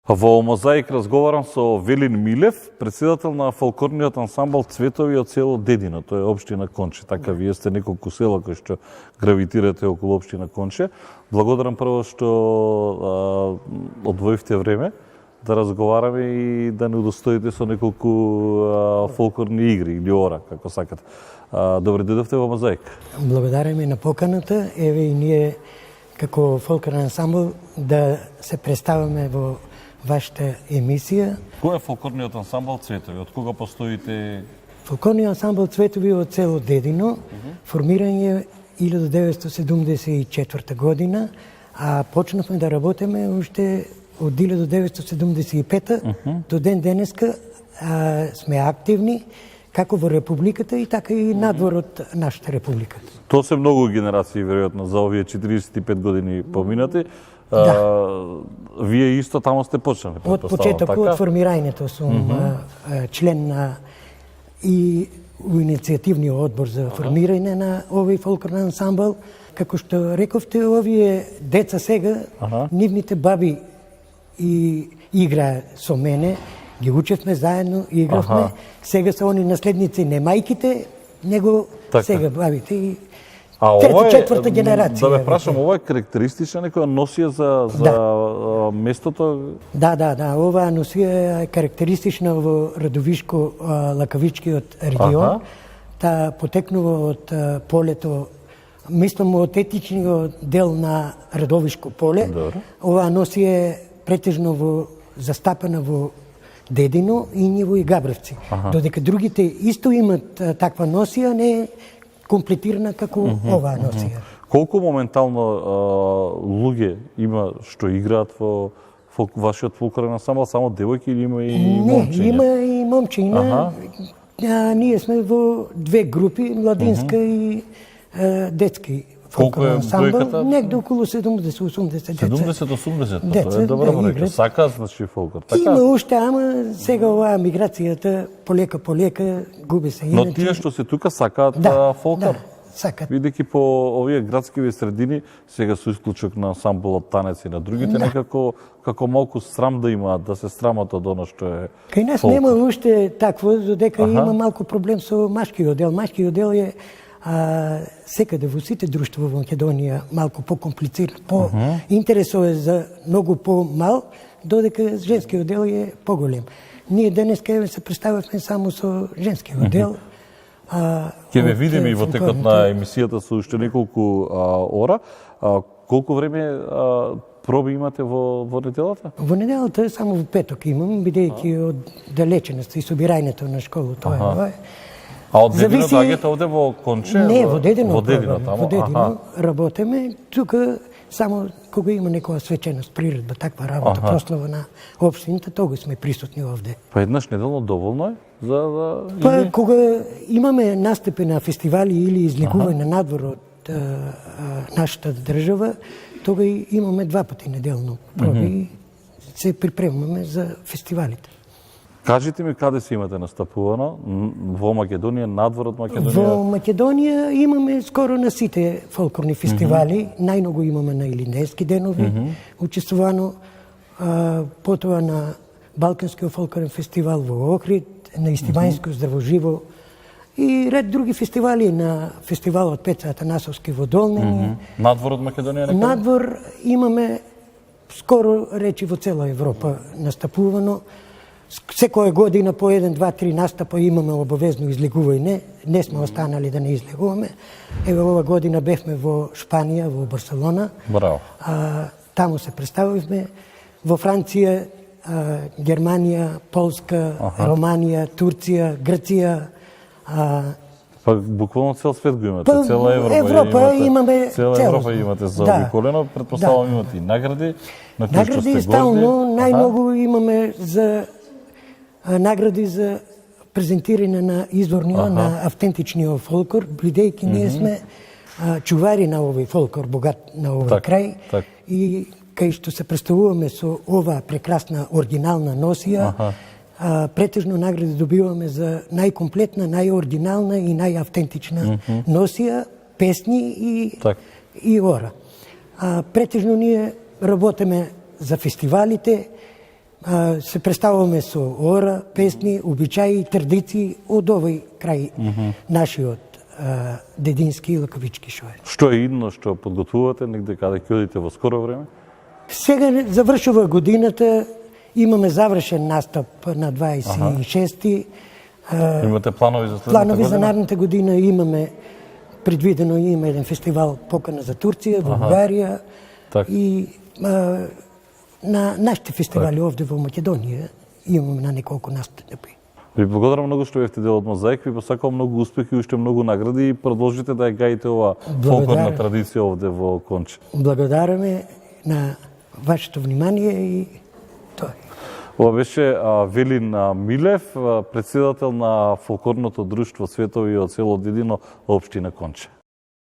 Во Мозаик разговарам со Велин Милев, председател на фолклорниот ансамбл Цветови од село Дедино, тоа е општина Конче. Така вие сте неколку села кои што гравитирате околу општина Конче. Благодарам прво што одвоивте време да разговараме и да не удостоите со неколку фолклорни игри или ора, како сакате. Добре дојдовте во Мозаик. Благодараме на поканата. Еве и ние како фолклорен ансамбл да се представаме во вашата емисија. Кој е фолклорниот ансамбл Цветови? Од кога постоите? Фолклорниот ансамбл Цветови од село Дедино, формиран е 1974 година, а почнавме да работиме уште од 1975 до ден денеска. Сме активни како во републиката и така и надвор од нашата република. Тоа се многу генерации веројатно за овие 45 години поминати. Вие исто тамо сте почнали. Од почетокот, од формирањето сум член на и у иницијативниот одбор за формирање на овој фолклорен ансамбл. Како што рековте, овие деца сега, нивните баби и играа со мене, ги учевме заедно, игравме. Сега се они наследници не мајките, него сега бабите и трета, четврта генерација. Да ве прашам, ова е карактеристична некоја носија за местото? Да, оваа носија е карактеристична во Радовишко-Лакавичкиот регион. Та потекнува од полето, мислам од етичниот дел на Радовишко поле. Оваа носија е претежно застапена во Дедино, Ињево и Габревци. Додека другите исто имат таква носија, не е комплетирана како оваа носија. Колку моментално луѓе има што играат во вашиот фолклорен ансамбл? Само девојки или има и момчиња? Не, има и момчиња. Ние сме во две групи, младинска и детски фолклорен ансамбл. Негде околу 70-80 деца. 70-80? Тоа е добро бројка. Сакаат значи фолклор. Има уште, ама сега оваа миграцијата полека губи се. Но тие што се тука сакаат фолклор? Да, сакаат. Бидејќи по овие градскиви средини, сега со исклучок на ансамблот Танец и на другите, некако како малку срам да имаат, да се срамат од оно што е кај нас нема уште такво, додека има малку проблем со машкиот дел. Машкиот дел е секаде во сите друштва во Македонија малку по-комплициран, интересот е за многу по-мал, додека женскиот дел е поголем. Ние денеска се представавме само со женскиот дел. Ќе ве видиме и во текот на емисијата со уште неколку ора. Колку време проби имате во неделата? Во неделата само во петок имам, бидејќи од далеченост и собирањето на школа тоа е. А од Дедино доаѓате овде во Конче? Не, во Дедино. Во Дедино, тамо. Во Дедино работиме. Тука само кога има некоја свеченост, приредба, таква работа, прослава на општината, тогаш сме присутни овде. Па еднаш неделно доволно е за Па кога имаме настапи на фестивали или излегување надвор од нашата држава, тога имаме два пати неделно проби и се припремаме за фестивалите. Кажете ми каде се имате настапувано? Во Македонија, надвор од Македонија? Во Македонија имаме скоро на сите фолклорни фестивали. Најмногу имаме на Илинденски денови, учествувано, потоа на Балканскиот фолклорен фестивал во Охрид, на Истивањско здравоживо и ред други фестивали, на фестивалот Пеца Атанасовски во Долнени. Надвор од Македонија некаде? Надвор имаме скоро речи во цела Европа настапувано. Секоја година по 1, 2, 3 настапа имаме обавезно излегување. Не сме останали да не излегуваме. Еве ова година бевме во Шпанија, во Барселона. Браво. Таму се представивме. Во Франција, Германија, Полска, Романија, Турција, Грција. Па буквално цел свет го имате, цела Европа имаме. Цела Европа имате заобиколено, претпоставувам имате и награди. Награди стално, најмногу имаме за награди за презентирање на изворниот, на автентичниот фолклор, бидејќи ние сме чувари на овој фолклор, богат на овој крај. И кај што се представуваме со оваа прекрасна оригинална носија, претежно награди добиваме за најкомплетна, најоригинална и најавтентична носија, песни и ора. Претежно ние работиме за фестивалите, се представуваме со ора, песни, обичаи и традиции од овој крај нашиот дедински и лакавички шоер. Што е идно што подготвувате негде каде ќе одите во скоро време? Сега завршува годината, имаме завршен настап на 26-ти. Имате планови за следната Планови година? за наредната година имаме предвидено, има еден фестивал покана за Турција, во Бугарија Так. и на нашите фестивали овде во Македонија имаме на неколку настапи. Ви благодарам многу што бевте дел од Мозаик, ви посакувам многу успехи и уште многу награди и продолжите да ја гаите ова фолклорна традиција овде во Конче. Благодараме на вашето внимание и тоа е. Ова беше Велин Милев, председател на фолклорното друштво Светови од село Дедино, општина Конче.